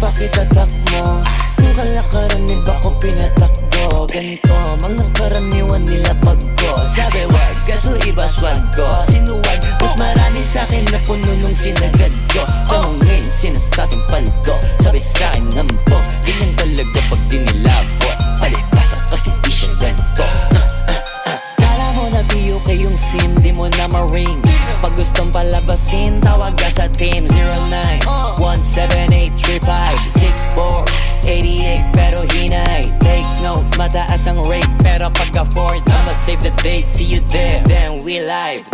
pakitatak mo. Yung kalakaran ni ba ko pinatakbo. Ganito, mga karaniwan nila pagko. Sabi wag, kaso iba swag ko. Sinuwag, mas marami sa'kin na puno nung sinagad ko. Tanungin, sinasatong paldo. Sabi sa'kin nampo, ganyan talaga pag dinilabot. Palibasa kasi di siya ganito. Kala mo na BUK yung sim, di mo na ma-ring. Pag gustong palabasin, tawag ka sa team 09-17835-6488. Pero hinay, take note, mataas ang rate. Pero pagka-fourth, I'ma save the date. See you there, then we live.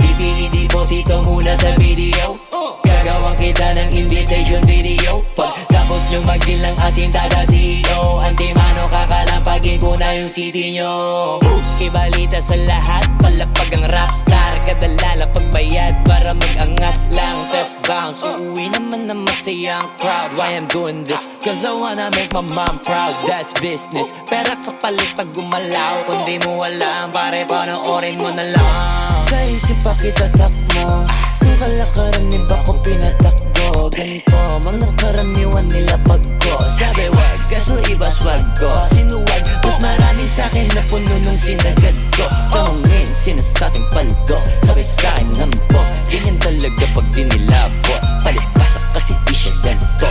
Deposito muna sa video. Gagawang kita ng invitation video. Pagtapos nyo mag-deal ng asin, tada CEO. Antimano, kakalampagin ko na yung city nyo. Ibalita sa lahat, palapag ang rapstar. Kadalala pagbayad para mag-angas lang. Test bounce, uuwi naman na masayang crowd. Why I'm doing this? Cause I wanna make my mom proud. That's business. Pera kapalit pag gumalaw. Kung di mo alam, pare panoorin mo na lang. Sa isip pakitatak mo. Yung kalakaran ni ba ko pinatakbo. Ganito, mga karaniwan nila pagko. Sabi wag, kaso iba swag ko. Sinuwag, mas marami sa'kin na puno nung sinagad ko. Tanungin, sinasating paldo. Sabi sa'kin nampo, ganyan talaga pag dinilabot. Palibasa kasi di siya ganito.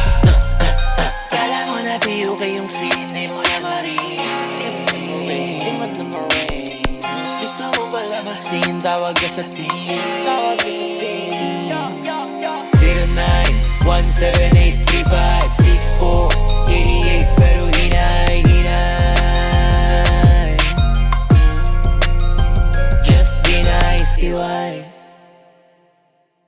Kala mo na BUK yung scene, di mo na ma-ring. Di mo na ma-ring. Gusto mo palabasin, tawag ka sa team. Tawag ka sa team. 09-17835-6488. Pero hinay, hinay. Just be nice, TY.